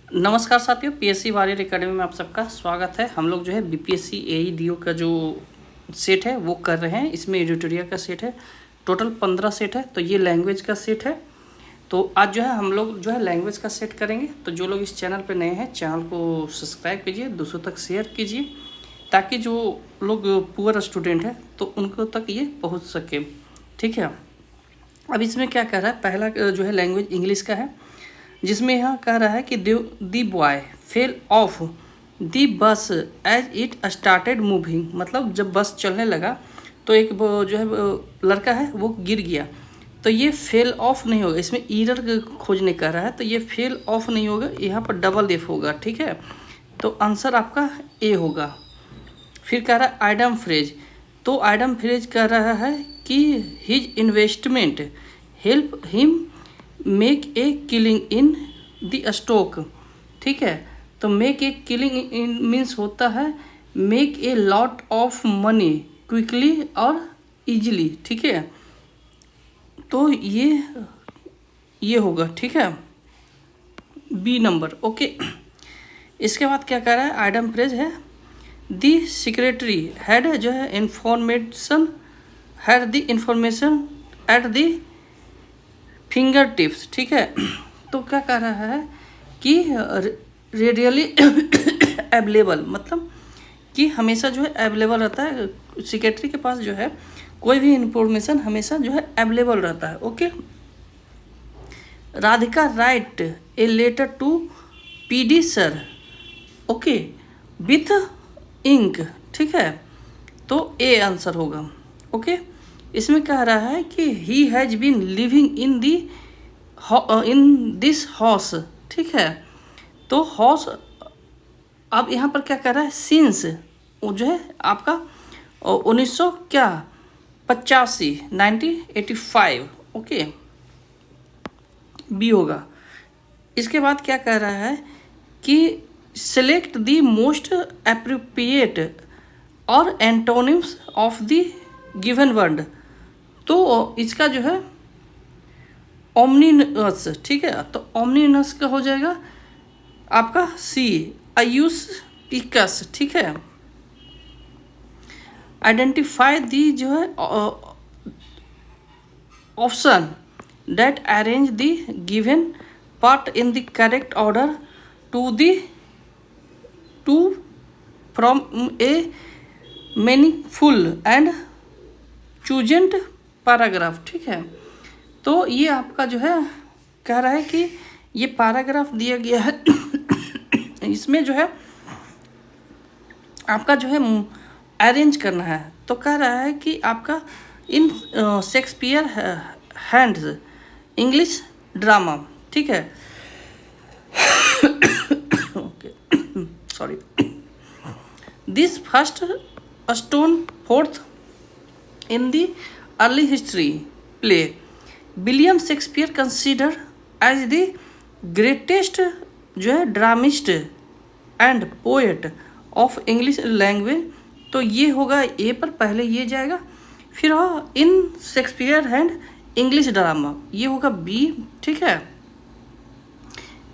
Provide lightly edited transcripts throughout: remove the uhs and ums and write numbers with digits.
नमस्कार साथियों, PSC warrior academy में आप सबका स्वागत है। हम लोग जो है बीपीएससी एईडीओ का जो सेट है वो कर रहे हैं। इसमें एडिटोरियल का सेट है, टोटल 15 सेट है। तो ये लैंग्वेज का सेट है। तो आज जो है हम लोग जो है लैंग्वेज का सेट करेंगे। तो जो लोग इस चैनल पर नए हैं, चैनल को सब्सक्राइब कीजिए, दूसरों तक शेयर कीजिए, ताकि जो लोग पुअर स्टूडेंट हैं तो उनको तक ये पहुँच सके। ठीक है। अब इसमें क्या कह रहा है, पहला जो है लैंग्वेज इंग्लिश का है, जिसमें यहाँ कह रहा है कि दी बॉय फेल ऑफ दी बस एज इट स्टार्टेड मूविंग। मतलब जब बस चलने लगा तो एक जो है लड़का है वो गिर गया। तो ये फेल ऑफ नहीं होगा, इसमें ईरर खोजने का रहा है। तो ये फेल ऑफ नहीं होगा, यहाँ पर डबल एफ होगा। ठीक है। तो आंसर आपका ए होगा। फिर कह रहा है आइडम फ्रेज। तो आइडम फ्रेज कह रहा है कि his investment help him make a killing in the stock. ठीक है। तो make a killing in means होता है make a lot of money quickly और इजीली। ठीक है। तो ये होगा। ठीक है, बी नंबर। ओके। इसके बाद क्या कह रहा है, आइडम फ्रेज है दी सेक्रेटरी हैड जो है information at the finger tips. ठीक है। तो क्या कह रहा है कि रेडियली अवेलेबल, मतलब कि हमेशा जो है अवेलेबल रहता है। सेक्रेटरी के पास जो है कोई भी इंफॉर्मेशन हमेशा जो है अवेलेबल रहता है। Okay. Radhika write a letter to PD sir. Okay, with ink. ठीक है। तो ए आंसर होगा। ओके। इसमें कह रहा है कि he has been living in this house. ठीक है। तो हाउस अब यहाँ पर क्या कह रहा है, सिंस वो जो है आपका 1900 क्या 1985। ओके, बी होगा। इसके बाद क्या कह रहा है कि सेलेक्ट द मोस्ट एप्रोप्रिएट और antonyms of the given word. तो इसका जो है ओमनिनस। ठीक है। तो ओमनिनस का हो जाएगा आपका सी, आयुष पिकस। ठीक है। आइडेंटिफाई दी जो है option that arrange the given part in the correct order to from a meaningful and coherent paragraph. ठीक है। तो ये आपका जो है कह रहा है कि ये पैराग्राफ दिया गया है इसमें जो है आपका जो है अरेंज करना है। तो कह रहा है कि आपका in Shakespeare hands English drama. ठीक है। Sorry. This first stone fourth in the early history play William Shakespeare consider as the greatest जो है dramatist and poet of English language. तो ये होगा ए पर, पहले ये जाएगा, फिर in Shakespeare hand English drama, ये होगा बी। ठीक है।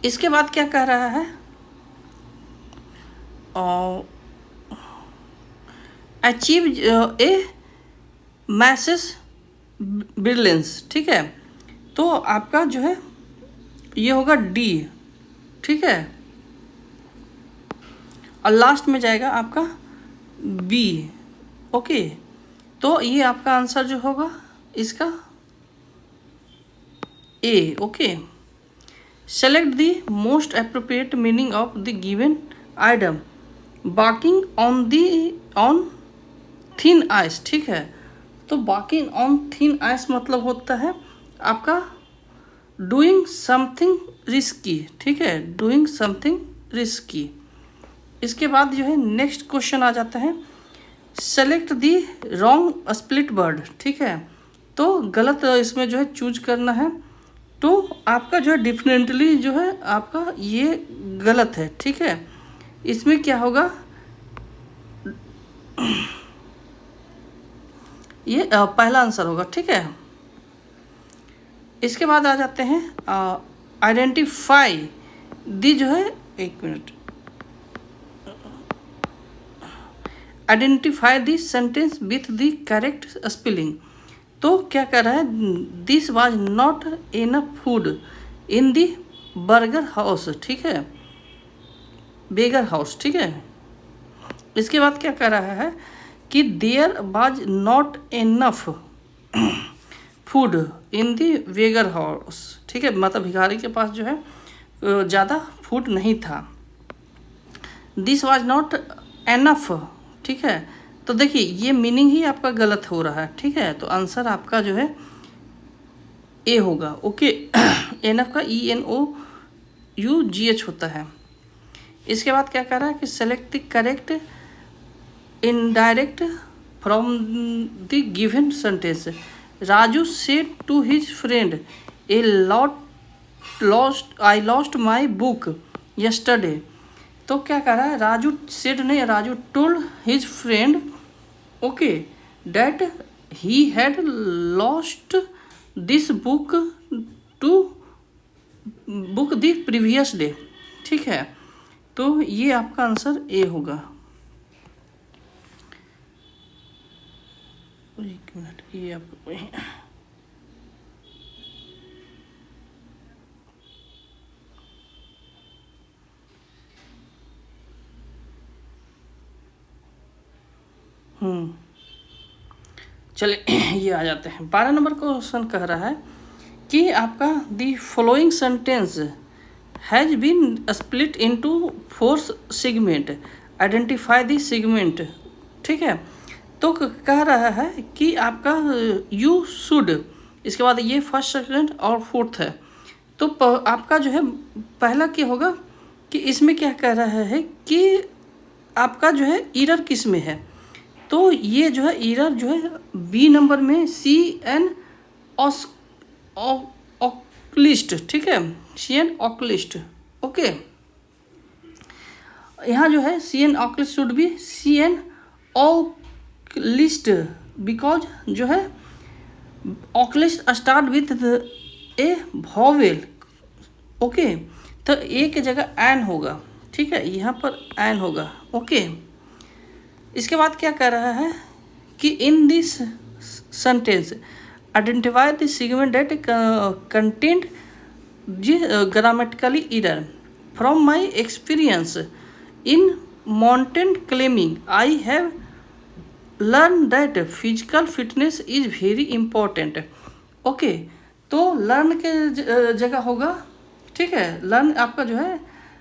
इसके बाद क्या कह रहा है, अचीव ए मैसेज ब्रिलियंस। ठीक है। तो आपका जो है ये होगा डी। ठीक है। और लास्ट में जाएगा आपका बी। ओके। तो ये आपका आंसर जो होगा इसका A. Okay. Select the most appropriate meaning of the given item walking on thin ice. ठीक है। तो वॉकिंग ऑन थिन आइस मतलब होता है आपका डूइंग समथिंग रिस्की। ठीक है, डूइंग समथिंग रिस्की। इसके बाद जो है नेक्स्ट क्वेश्चन आ जाता है, सेलेक्ट दी रॉन्ग स्प्लिट वर्ड। ठीक है। तो गलत इसमें जो है चूज करना है। तो आपका जो है डिफरेंटली जो है आपका ये गलत है। ठीक है। इसमें क्या होगा, ये पहला आंसर होगा। ठीक है। इसके बाद आ जाते हैं आइडेंटिफाई दी जो है एक minute, identify this sentence with the correct spelling. तो क्या कर रहा है, this was not enough food in the burger house, ठीक है, बेगर हाउस, ठीक है। इसके बाद क्या कर रहा है कि there was not enough food in the beggar house, ठीक है, मतलब भिखारी के पास जो है ज़्यादा फूड नहीं था। दिस वाज नॉट एनफ, ठीक है। तो देखिए ये मीनिंग ही आपका गलत हो रहा है, ठीक है। तो आंसर आपका जो है ए होगा, ओके। एनफ का ENOUGH होता है। इसके बाद क्या कर रहा है कि select the correct indirect from the given sentence. Raju said to his friend a I lost my book yesterday. तो क्या कह रहा है, राजू सेड नहीं, Raju told his friend, okay, that he had lost this book the previous day, ठीक है। तो ये आपका आंसर ए होगा। एक मिनट, ये आपको चलिए ये आ जाते हैं। 12 नंबर क्वेश्चन कह रहा है कि आपका the following sentence has been split into 4 segment, identify the segment, ठीक है। तो कह रहा है कि आपका यू शुड, इसके बाद ये फर्स्ट सेकंड और फोर्थ है। तो आपका जो है पहला क्या होगा कि इसमें क्या कह रहा है कि आपका जो है एरर किस में है। तो ये जो है एरर जो है बी नंबर में CN ऑक्लिस्ट, ठीक है, CN ऑक्लिस्ट, ओके। यहाँ जो है CN oculist should be CN oculist, because जो है oculist start with a vowel, okay. तो ए की जगह एन होगा, ठीक है, यहाँ पर एन होगा, ओके। इसके बाद क्या कर रहा है कि in this sentence identify the segment that content grammatically error. From my experience in mountain climbing I have learn that physical fitness is very important, okay. तो लर्न के जगह होगा, ठीक है, लर्न आपका जो है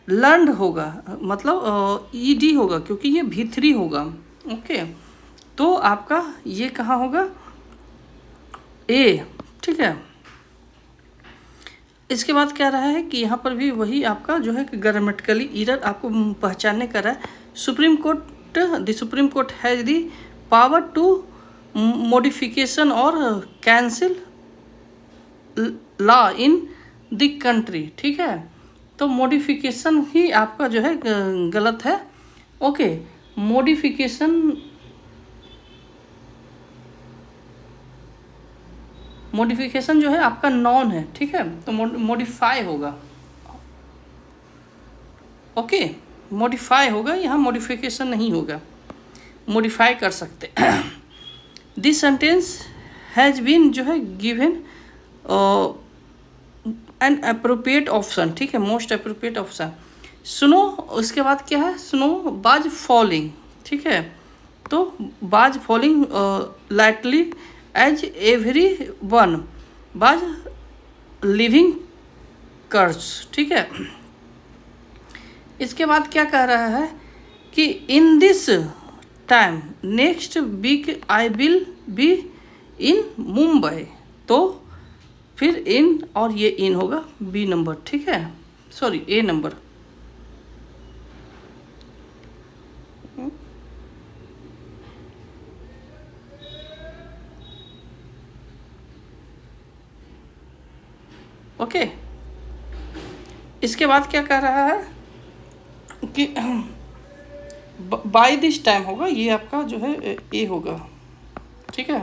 लर्नड होगा, मतलब ED होगा क्योंकि ये V3 होगा, ओके। तो आपका ये कहाँ होगा, ए, ठीक है। इसके बाद क्या रहा है कि यहाँ पर भी वही आपका जो है ग्रामेटिकली एरर आपको पहचानने का रहा है। Supreme court has the power to modification और cancel law in the country, ठीक है। तो मॉडिफिकेशन ही आपका जो है गलत है, ओके। मॉडिफिकेशन जो है आपका नॉन है, ठीक है, तो मॉडिफाई होगा, ओके, मॉडिफाई होगा, यहाँ मॉडिफिकेशन नहीं होगा, मॉडिफाई कर सकते। दिस सेंटेंस हैज बीन जो है गिवन एन अप्रोप्रिएट ऑप्शन, ठीक है, मोस्ट अप्रोप्रिएट ऑप्शन। सुनो, उसके बाद क्या है, सुनो बाज फॉलिंग, ठीक है। तो buzz falling lightly as every one buzz living curse, ठीक है। इसके बाद क्या कह रहा है कि in this time next week I will be in Mumbai. तो फिर इन और ये इन होगा बी नंबर, ठीक है, सॉरी ए नंबर, ओके। इसके बाद क्या कह रहा है कि बाय दिस टाइम होगा, ये आपका जो है ए होगा, ठीक है।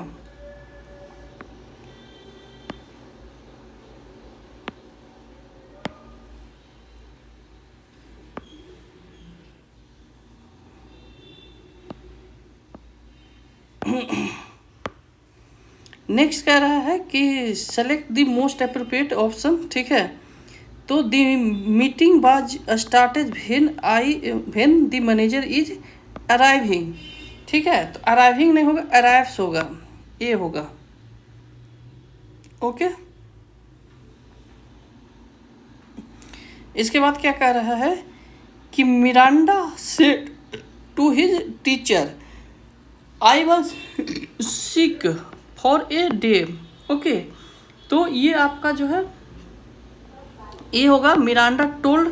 नेक्स्ट कह रहा है कि select the most appropriate option, ठीक है। तो the meeting was started when the manager is arriving, ठीक है। तो अराइविंग नहीं होगा, अराइव्स होगा, ये होगा। ओके, इसके बाद क्या कह रहा है कि Miranda said to his teacher I was sick for a day. Okay, तो ये आपका जो है ये होगा Miranda told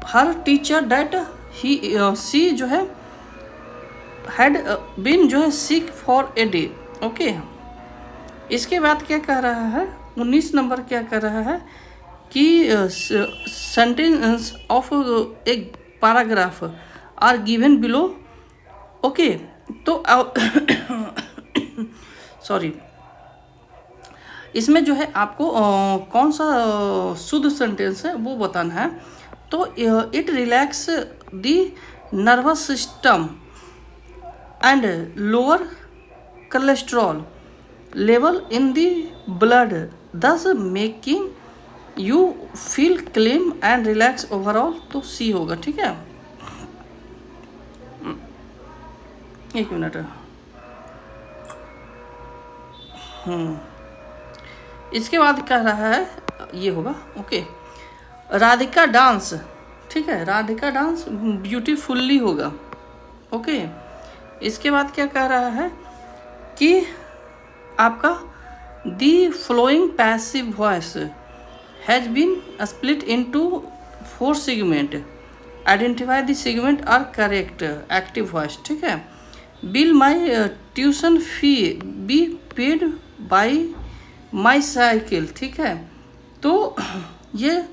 her teacher that he she जो है हैड बीन जो है sick for a day. Okay, इसके बाद क्या कह रहा है 19 नंबर क्या कह रहा है कि sentence of a paragraph are given below. Okay, तो सॉरी, इसमें जो है आपको कौन सा शुद्ध सेंटेंस है वो बताना है। तो it relax the nervous system and lower cholesterol level in the blood, thus making you feel clean and relax overall. तो सी होगा, ठीक है। एक मिनट, इसके बाद कह रहा है ये होगा। ओके, राधिका डांस, ठीक है, राधिका डांस ब्यूटीफुल्ली होगा। ओके, इसके बाद क्या कह रहा है कि आपका the following passive voice has been split into 4 segment, identify the segment or correct active voice, ठीक है। Will my tuition fee be paid by my cycle, ठीक है। तो ये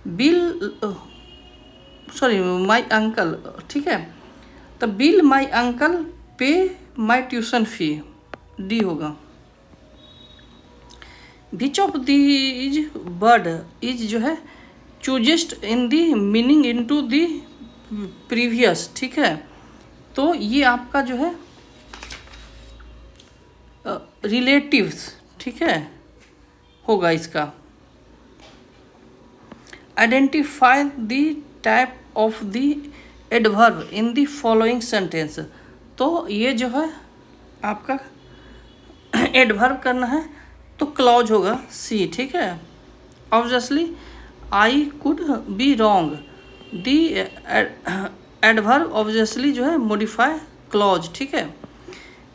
बिल सॉरी माई अंकल, ठीक है। तो बिल माई अंकल पे माई ट्यूशन फी, डी होगा। Which of these word is जो है चूजेस्ट इन दी मीनिंग इनटू दी प्रीवियस, ठीक है। तो ये आपका जो है रिलेटिव्स, ठीक है, होगा इसका। Identify the type of the adverb in the following sentence. तो ये जो है आपका एडवर्ब करना है तो क्लॉज होगा सी, ठीक है। Obviously I could be wrong, the adverb obviously जो है मॉडिफाई क्लॉज, ठीक है।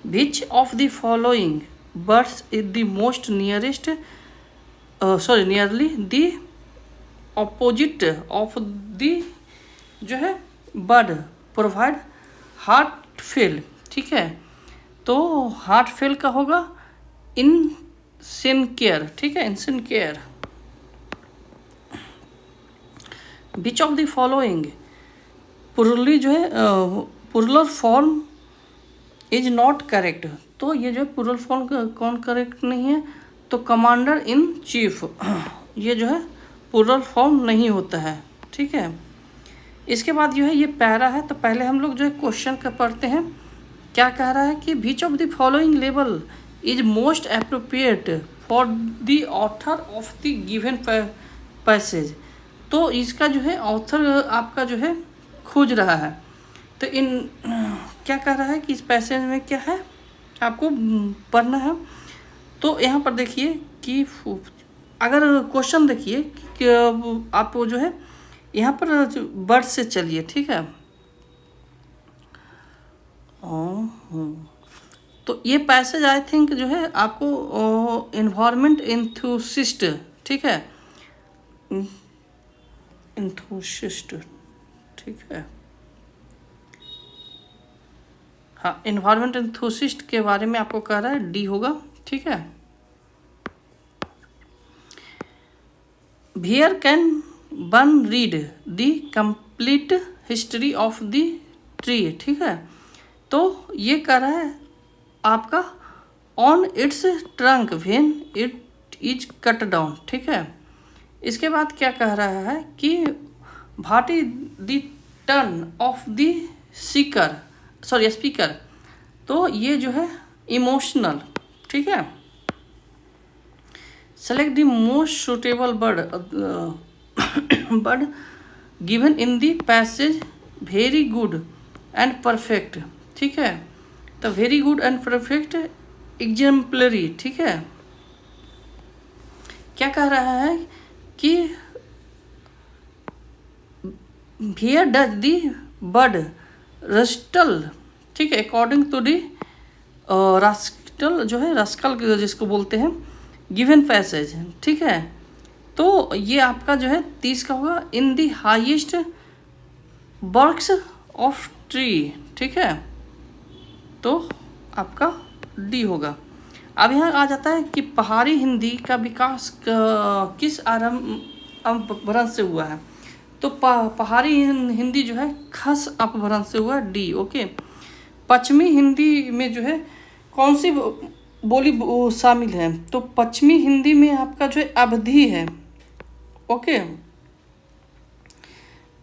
Which of the following birds is the most nearest sorry nearly the opposite of the जो है बर्ड प्रोवाइड हार्ट फेल, ठीक है। तो हार्ट फेल का होगा इन सिनकेयर, ठीक है, इनसिनकेयर। विच ऑफ द फॉलोइंग पुरली जो है पुरलर फॉर्म इज नॉट करेक्ट। तो ये जो है पुरल फॉर्म कौन करेक्ट नहीं है, तो कमांडर इन चीफ, ये जो है पुरल फॉर्म नहीं होता है, ठीक है। इसके बाद जो है ये पैरा है, तो पहले हम लोग जो है क्वेश्चन का पढ़ते हैं। क्या कह रहा है कि which of the following level is most appropriate for the author of the given passage. तो इसका जो है ऑथर आपका जो है खोज रहा है। तो इन क्या कह रहा है कि इस पैसेज में क्या है आपको पढ़ना है। तो यहाँ पर देखिए कि अगर क्वेश्चन देखिए कि आप जो है यहाँ पर वर्ड से चलिए, ठीक है। तो ये पैसेज आई थिंक जो है आपको इन्वायरमेंट एंथुसिस्ट, ठीक है, एंथुसिस्ट, ठीक है, हाँ, इन्वायरमेंट एंथुसिस्ट के बारे में आपको कह रहा है, डी होगा, ठीक है। Here can one read the complete history of the tree, ठीक है। तो ये कह रहा है आपका on it's trunk when it is cut down, ठीक है। इसके बाद क्या कह रहा है कि Bhati the turn off the speaker. तो ये जो है इमोशनल, ठीक है। Select the most suitable word word given in the passage very good and perfect, ठीक है। तो very good and perfect, exemplary, ठीक है। क्या कह रहा है कि हियर डज दी बर्ड रस्टल, ठीक है, अकॉर्डिंग टू दी रास्कल जो है, रास्कल जिसको बोलते हैं, गिवन पैसेज, ठीक है। तो ये आपका जो है 30 का होगा। In the highest works of tree, ठीक है, तो आपका डी होगा। अब यहाँ आ जाता है कि पहाड़ी हिंदी का विकास किस अपभ्रंश से हुआ है। तो पहाड़ी हिंदी जो है खस अपभ्रंश से हुआ, डी, ओके। पश्चिमी हिंदी में जो है कौन सी बोली शामिल है, तो पश्चिमी हिंदी में आपका जो है अवधी है, ओके।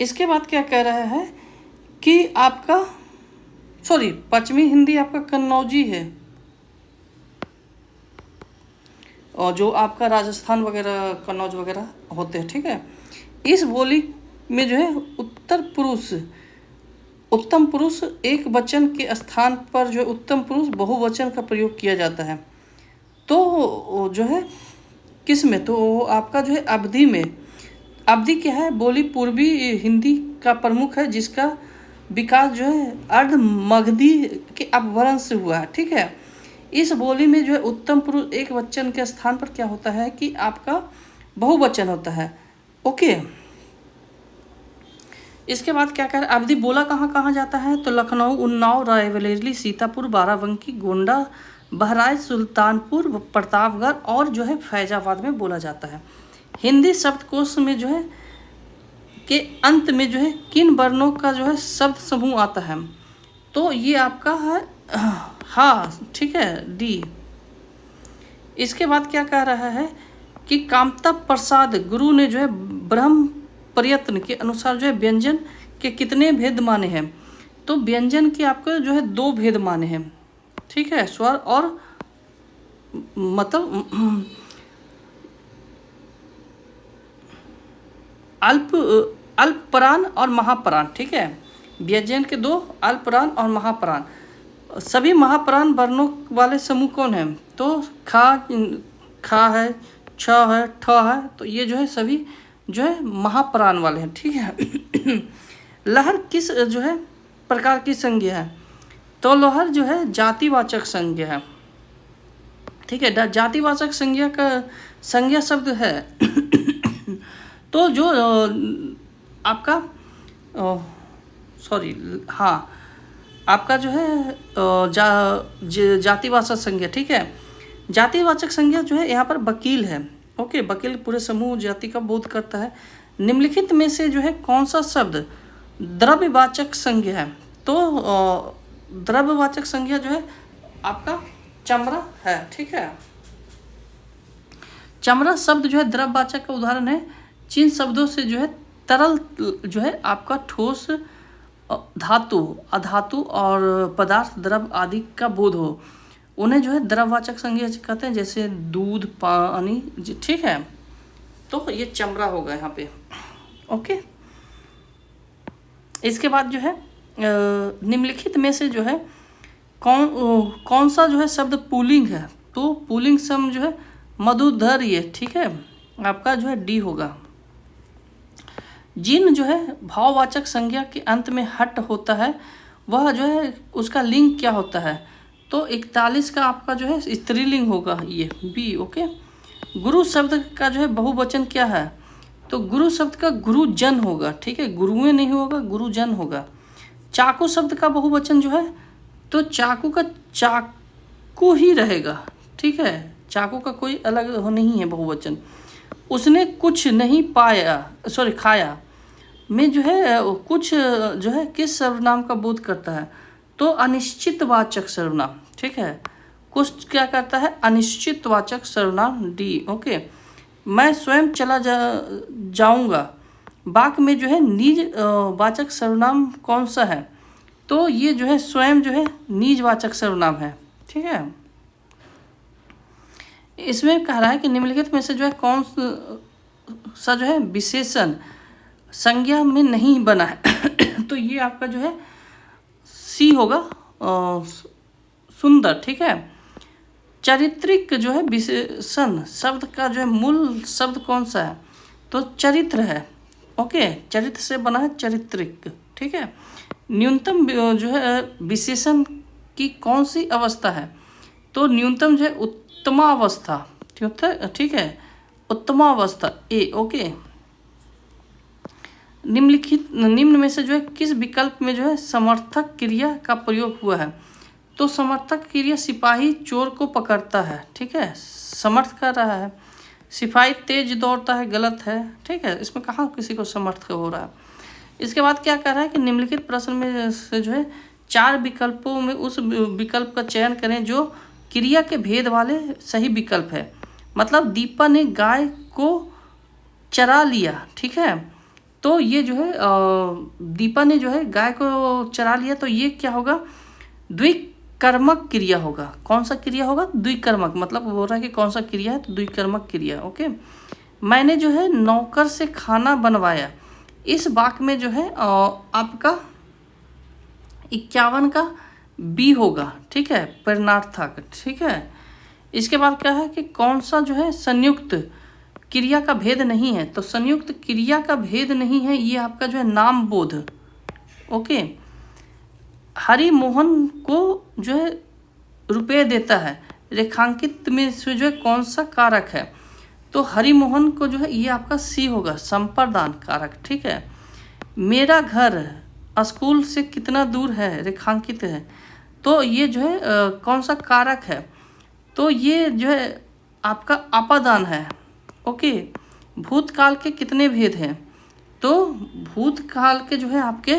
इसके बाद क्या कह रहा है कि आपका पश्चिमी हिंदी आपका कन्नौजी है, और जो आपका राजस्थान वगैरह कन्नौज वगैरह होते हैं, ठीक है। इस बोली में जो है उत्तम पुरुष एक वचन के स्थान पर जो उत्तम पुरुष बहुवचन का प्रयोग किया जाता है। तो जो है किस में, तो आपका जो है अवधी में। अवधी क्या है, बोली पूर्वी हिंदी का प्रमुख है, जिसका विकास जो है अर्ध मगधी के अपभ्रंश से हुआ है, ठीक है। इस बोली में जो है उत्तम पुरुष एक वचन के स्थान पर क्या होता है कि आपका बहुवचन होता है, ओके। इसके बाद क्या कह रहे हैं, अवधी बोला कहाँ कहाँ जाता है, तो लखनऊ, उन्नाव, रायबरेली, सीतापुर, बाराबंकी, गोंडा, बहराइच, सुल्तानपुर, प्रतापगढ़ और जो है फैजाबाद में बोला जाता है। हिंदी शब्दकोश में जो है के अंत में जो है किन वर्णों का जो है शब्द समूह आता है, तो ये आपका है हाँ, ठीक है, डी। इसके बाद क्या कह रहा है कि कामता प्रसाद गुरु ने जो है ब्रह्म प्रयत्न के अनुसार जो है व्यंजन के कितने भेद माने हैं, तो व्यंजन के आपको जो है 2 भेद माने हैं, ठीक है, स्वर और मतलब अल्पप्राण और महाप्राण, ठीक है। व्यंजन के 2 अल्पप्राण और महाप्राण। सभी महाप्राण वर्णों वाले समूह कौन है, तो खा है, छ है, ठ है, तो ये जो है सभी जो है महाप्राण वाले हैं, ठीक है। लहर किस जो है प्रकार की संज्ञा है, तो लहर जो है जातिवाचक संज्ञा है, ठीक है। जातिवाचक संज्ञा का संज्ञा शब्द है तो जो आपका हाँ, आपका जो है जातिवाचक संज्ञा, ठीक है। जातिवाचक संज्ञा जो है यहाँ पर वकील है, ओके। वकील पूरे समूह जाति का बोध करता है। निम्नलिखित में से जो है कौन सा शब्द द्रव्यवाचक संज्ञा है, तो द्रव्यवाचक संज्ञा जो है आपका चमड़ा है, ठीक है। चमड़ा शब्द जो है द्रव्यवाचक का उदाहरण है जिन शब्दों से जो है तरल जो है आपका ठोस, धातु, अधातु और पदार्थ, द्रव आदि का बोध हो, उन्हें जो है द्रव्यवाचक संज्ञा कहते हैं, जैसे दूध, पानी, ठीक है। तो ये चमड़ा होगा यहाँ पे, ओके। इसके बाद जो है निम्नलिखित में से जो है कौन सा जो है शब्द पुल्लिंग है, तो पुल्लिंग शब्द जो है मधुधर्य, ठीक है, आपका जो है डी होगा। जिन जो है भाववाचक संज्ञा के अंत में हट होता है वह जो है उसका लिंग क्या होता है, तो 41 का आपका जो है स्त्रीलिंग होगा, ये बी, ओके। गुरु शब्द का जो है बहुवचन क्या है, तो गुरु शब्द का गुरुजन होगा, ठीक है, गुरुएं नहीं होगा, गुरुजन होगा। चाकू शब्द का बहुवचन जो है, तो चाकू का चाकू ही रहेगा, ठीक है, चाकू का कोई अलग नहीं है बहुवचन। उसने कुछ नहीं खाया में जो है कुछ जो है किस सर्वनाम का बोध करता है, तो अनिश्चितवाचक सर्वनाम, ठीक है। कुछ क्या करता है, अनिश्चितवाचक सर्वनाम, डी, ओके। मैं स्वयं चला जाऊंगा वाक्य में जो है निज वाचक सर्वनाम कौन सा है, तो ये जो है स्वयं जो है निजवाचक सर्वनाम है, ठीक है। इसमें कह रहा है कि निम्नलिखित में से जो है कौन सा जो है विशेषण संज्ञा में नहीं बना है तो ये आपका जो है सी होगा, सुंदर। ठीक है, चारित्रिक जो है विशेषण शब्द का जो है मूल शब्द कौन सा है, तो चरित्र है। ओके, चरित्र से बना है चारित्रिक। ठीक है, न्यूनतम जो है विशेषण की कौन सी अवस्था है, तो न्यूनतम जो है उत्तमावस्था। ठीक है, उत्तमावस्था ए। ओके, निम्न में से जो है किस विकल्प में जो है समर्थक क्रिया का प्रयोग हुआ है, तो समर्थक क्रिया सिपाही चोर को पकड़ता है। ठीक है, समर्थ कर रहा है। सिपाही तेज दौड़ता है, गलत है। ठीक है, इसमें कहाँ किसी को समर्थ हो रहा है। इसके बाद क्या कर रहा है कि निम्नलिखित प्रश्न में से जो है 4 विकल्पों में उस विकल्प का चयन करें जो क्रिया के भेद वाले सही विकल्प है। मतलब दीपा ने गाय को चरा लिया। ठीक है, तो ये जो है दीपा ने जो है गाय को चरा लिया, तो ये क्या होगा, द्विकर्मक क्रिया होगा। कौन सा क्रिया होगा, द्विकर्मक। मतलब बोल रहा है कि कौन सा क्रिया है, तो द्विकर्मक क्रिया। ओके, मैंने जो है नौकर से खाना बनवाया, इस वाक्य में जो है आपका 51 का बी होगा। ठीक है, परिणार्थक। ठीक है, इसके बाद क्या है कि कौन सा जो है संयुक्त क्रिया का भेद नहीं है, तो संयुक्त क्रिया का भेद नहीं है ये आपका जो है नाम बोध। ओके, हरि मोहन को जो है रुपये देता है, रेखांकित में से जो है कौन सा कारक है, तो हरि मोहन को जो है ये आपका सी होगा, संप्रदान कारक। ठीक है, मेरा घर स्कूल से कितना दूर है, रेखांकित है, तो ये जो है कौन सा कारक है, तो ये जो है आपका अपादान है। ओके, भूतकाल के कितने भेद हैं, तो भूतकाल के जो है आपके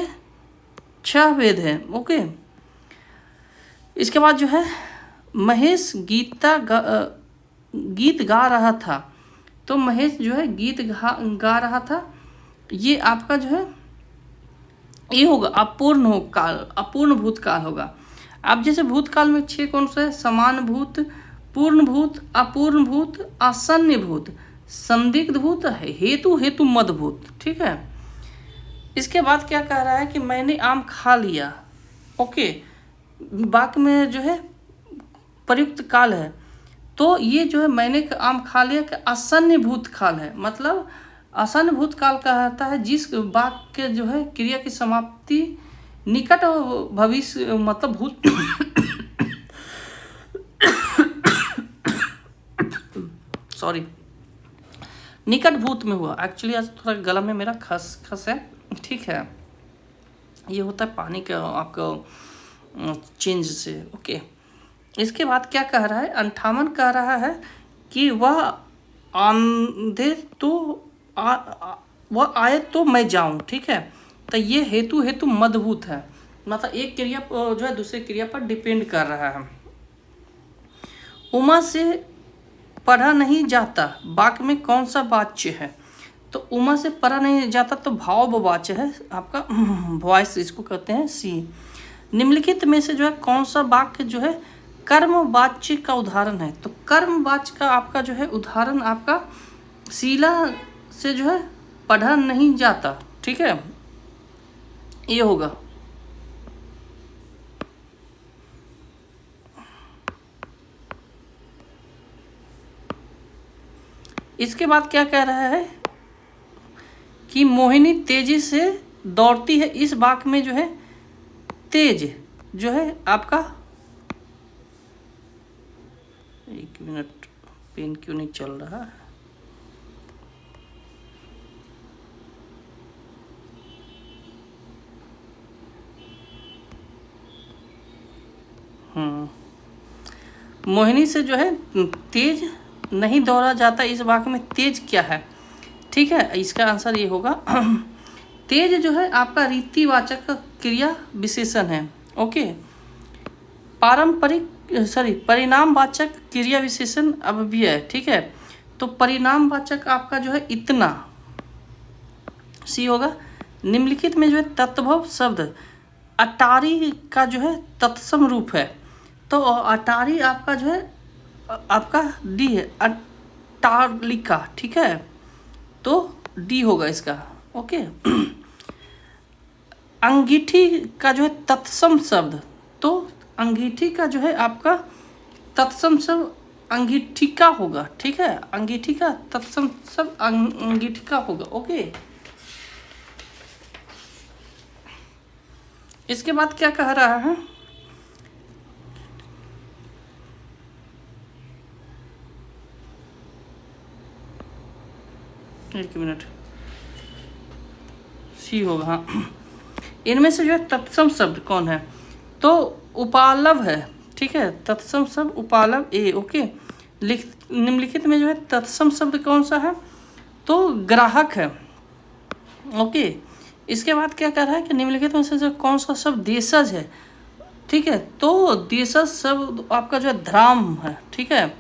6 भेद हैं। ओके, इसके बाद जो है महेश गीत गा रहा था, तो महेश जो है गीत गा रहा था, ये आपका जो है ये होगा अपूर्ण भूतकाल होगा। अब जैसे भूतकाल में 6 कौन सा है, समान भूत, पूर्ण भूत, अपूर्ण भूत, आसन्न भूत, संदिग्ध भूत, हेतु मद भूत। ठीक है, इसके बाद क्या कह रहा है कि मैंने आम खा लिया। ओके, वाक्य में जो है प्रयुक्त काल है, तो ये जो है मैंने आम खा लिया कि आसन्न भूतकाल है। मतलब आसन्न भूतकाल कहता है जिस वाक्य जो है क्रिया की समाप्ति निकट भविष्य मतलब भूत सॉरी निकट भूत में हुआ। एक्चुअली आज थोड़ा गला में मेरा खस है। ठीक है, ये होता है पानी का आपका चेंज से। ओके, इसके बाद क्या कह रहा है, 58 कह रहा है कि वह आंधे तो वह आए तो मैं जाऊं। ठीक है, तो ये हेतु मदभूत है। मतलब एक क्रिया जो है दूसरे क्रिया पर डिपेंड कर रहा है। उमा से पढ़ा नहीं जाता, वाक्य में कौन सा वाच्य है, तो उमा से पढ़ा नहीं जाता तो भाव वाच्य है आपका, वॉइस इसको कहते हैं सी। निम्नलिखित में से जो है कौन सा वाक्य जो है कर्म वाच्य का उदाहरण है, तो कर्म वाच्य का आपका जो है उदाहरण आपका शीला से जो है पढ़ा नहीं जाता। ठीक है, ये होगा। इसके बाद क्या कह रहा है कि मोहिनी तेजी से दौड़ती है, इस वाक्य में जो है तेज जो है आपका, एक मिनट पेन क्यों नहीं चल रहा है, मोहिनी से जो है तेज नहीं दौड़ा जाता, इस वाक्य में तेज क्या है। ठीक है, इसका आंसर ये होगा तेज जो है आपका रीतिवाचक क्रिया विशेषण है। ओके, परिणामवाचक क्रिया विशेषण अव्यय है। ठीक है, तो परिणामवाचक आपका जो है इतना सी होगा। निम्नलिखित में जो है तत्भव शब्द अटारी का जो है तत्सम रूप है, तो अटारी आपका जो है आपका डी है, अट्टालिका, ठीक है, तो डी होगा इसका। ओके। अंगीठी का जो है तत्सम शब्द, तो अंगीठी का जो है आपका तत्सम शब्द अंगीठिका होगा, ठीक है, अंगीठी का तत्सम शब्द अंगीठिका होगा। ओके। इसके बाद क्या कह रहा है, एक मिनट, सी होगा, हाँ। इनमें से जो है तत्सम शब्द कौन है, तो उपालव है, ठीक है, तत्सम शब्द उपालव ए। ओके। निम्नलिखित में जो है तत्सम शब्द कौन सा है, तो ग्राहक है। ओके। इसके बाद क्या कह रहा है कि निम्नलिखित में से जो कौन सा शब्द देशज है, ठीक है, तो देशज शब्द आपका जो है ध्राम है, ठीक है।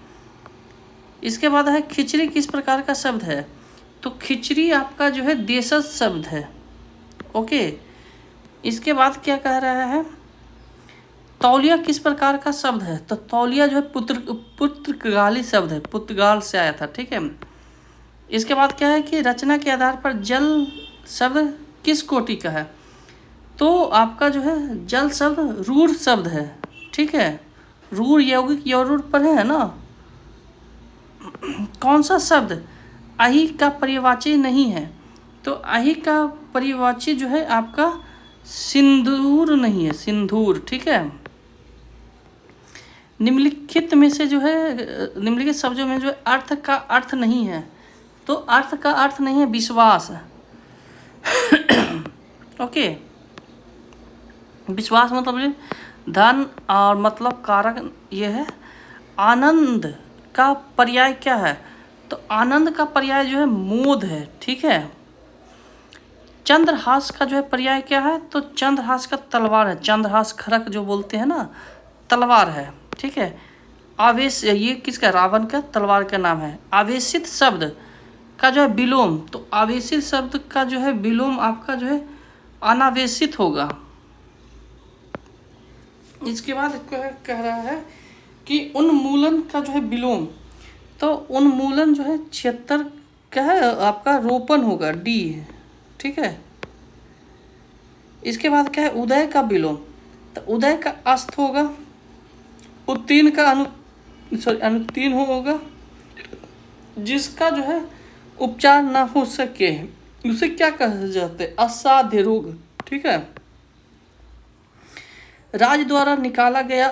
इसके बाद है खिचड़ी किस प्रकार का शब्द है, तो खिचड़ी आपका जो है देशज शब्द है। ओके। इसके बाद क्या कह रहा है, तौलिया किस प्रकार का शब्द है, तो तौलिया जो है पुर्तगाली शब्द है, पुर्तगाल से आया था, ठीक है। इसके बाद क्या है कि रचना के आधार पर जल शब्द किस कोटि का है, तो आपका जो है जल शब्द रूढ़ शब्द है, ठीक है, रूढ़ यौगिक यौरूढ़ पर है ना। कौन सा शब्द अहि का पर्यायवाची नहीं है, तो अहि का पर्यायवाची जो है आपका सिंदूर नहीं है, सिंदूर, ठीक है। निम्नलिखित में से जो है निम्नलिखित शब्दों में जो अर्थ का अर्थ नहीं है, तो अर्थ का अर्थ नहीं है विश्वास। ओके। विश्वास मतलब धन और मतलब कारक ये है। आनंद का पर्याय क्या है, तो आनंद का पर्याय जो है मोद है, ठीक है। चंद्रहास का जो है पर्याय क्या है, तो चंद्रहास का तलवार है, चंद्रहास खड़क जो बोलते हैं ना, तलवार है, ठीक है। आवेश, ये किसका, रावण का तलवार का नाम है। आवेशित शब्द का जो है विलोम, तो आवेशित शब्द का जो है विलोम आपका जो है अनावेशित होगा। इसके बाद कह रहा है कि उन्मूलन का जो है विलोम, तो उन्मूलन जो है क्षेत्र का है आपका रोपण होगा, डी है, ठीक है। इसके बाद क्या है उदय का विलोम, तो उदय का अस्त होगा। उत्तीर्ण का अनुत्तीर्ण होगा। जिसका जो है उपचार ना हो सके उसे क्या कहा जाता है, असाध्य रोग, ठीक है। राज्य द्वारा निकाला गया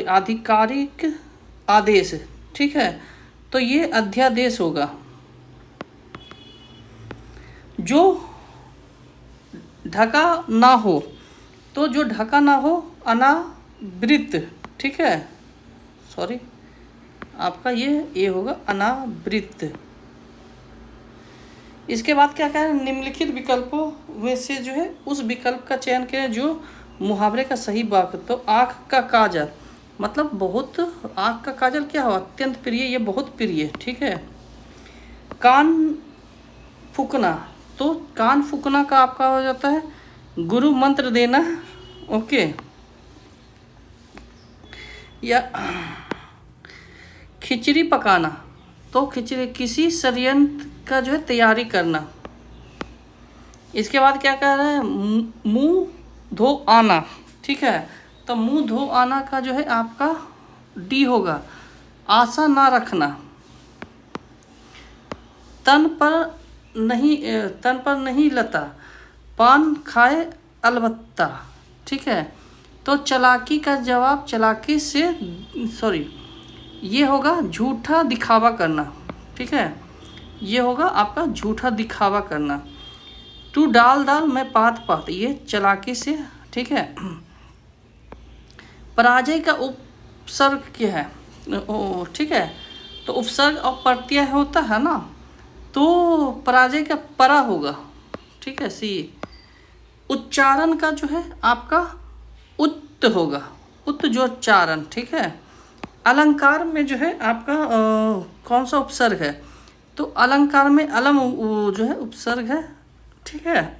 आधिकारिक आदेश, ठीक है, तो ये अध्यादेश होगा। जो ढका ना हो, तो जो ढका ना हो अनावृत, ठीक है, सॉरी आपका ये होगा अनावृत। इसके बाद क्या कह रहे हैं, निम्नलिखित विकल्पों में से जो है उस विकल्प का चयन करें जो मुहावरे का सही वाक्य, तो आँख का काजल मतलब बहुत, आँख का काजल क्या हो, अत्यंत प्रिय, ये बहुत प्रिय, ठीक है। कान फूकना, तो कान फूकना का आपका हो जाता है गुरु मंत्र देना। ओके। या खिचड़ी पकाना, तो खिचड़ी किसी षड्यंत्र का जो है तैयारी करना। इसके बाद क्या कह रहा है, मुंह धो आना, ठीक है, तो मुंह धो आना का जो है आपका डी होगा। आशा ना रखना, तन पर नहीं लता, पान खाए अलबत्ता, ठीक है, तो चालाकी का जवाब चालाकी से, सॉरी ये होगा झूठा दिखावा करना, ठीक है, ये होगा आपका झूठा दिखावा करना। तू डाल डाल मैं पात पात, ये चालाकी से, ठीक है। पराजय का उपसर्ग क्या है, ठीक है, तो उपसर्ग और प्रत्यय होता है ना, तो पराजय का परा होगा, ठीक है, सी। उच्चारण का जो है आपका उत् होगा, उत् जो उच्चारण, ठीक है। अलंकार में जो है आपका कौन सा उपसर्ग है, तो अलंकार में अलम जो है उपसर्ग है, ठीक है।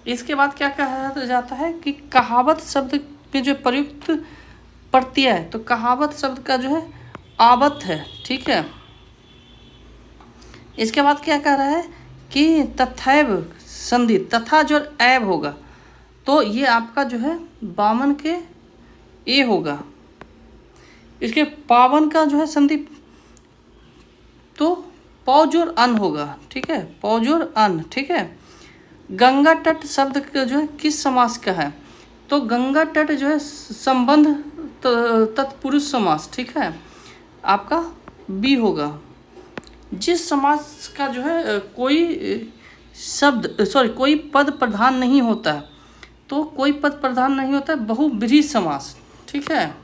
इसके बाद क्या कहा जाता है कि कहावत शब्द में जो प्रयुक्त प्रत्यय है, तो कहावत शब्द का जो है आवत है, ठीक है। इसके बाद क्या कह रहा है कि तथैव संधि, तथा जो ऐब होगा तो ये आपका जो है बामन के ए होगा। इसके पावन का जो है संधि तो पौजोर अन होगा, ठीक है, पौजोर अन, ठीक है। गंगा तट शब्द का जो है किस समास का है, तो गंगा तट जो है संबंध तत्पुरुष समास, ठीक है, आपका बी होगा। जिस समास का जो है कोई शब्द कोई पद प्रधान नहीं होता है, तो कोई पद प्रधान नहीं होता है, बहुब्रीहि समास, ठीक है।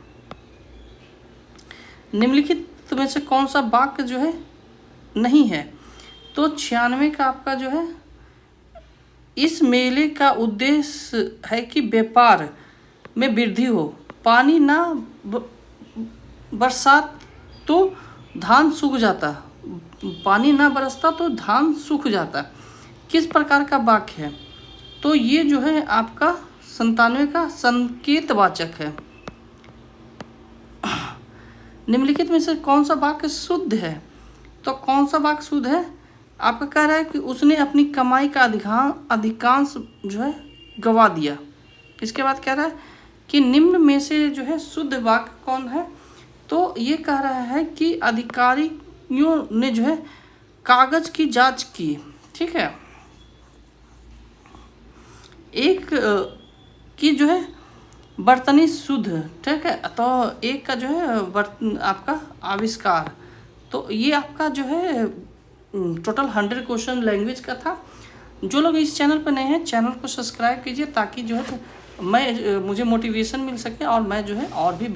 निम्नलिखित में से कौन सा वाक्य जो है नहीं है, तो 96 का आपका जो है इस मेले का उद्देश्य है कि व्यापार में वृद्धि हो, पानी ना बरसात तो धान सूख जाता, पानी ना बरसता तो धान सूख जाता। किस प्रकार का वाक्य है, तो ये जो है आपका 97 का संकेतवाचक है। निम्नलिखित में से कौन सा वाक्य शुद्ध है, तो कौन सा वाक्य शुद्ध है, आपका कह रहा है कि उसने अपनी कमाई का अधिकांश जो है गवा दिया। इसके बाद कह रहा है कि निम्न में से जो है शुद्ध वाक्य कौन है, तो ये कह रहा है कि अधिकारियों ने जो है कागज की जांच की, ठीक है। एक की जो है बर्तनी शुद्ध, ठीक है, तो एक का जो है आपका आविष्कार, तो ये आपका जो है टोटल 100 क्वेश्चन लैंग्वेज का था। जो लोग इस चैनल पर नए हैं, चैनल को सब्सक्राइब कीजिए ताकि जो है मुझे मोटिवेशन मिल सके और मैं जो है और भी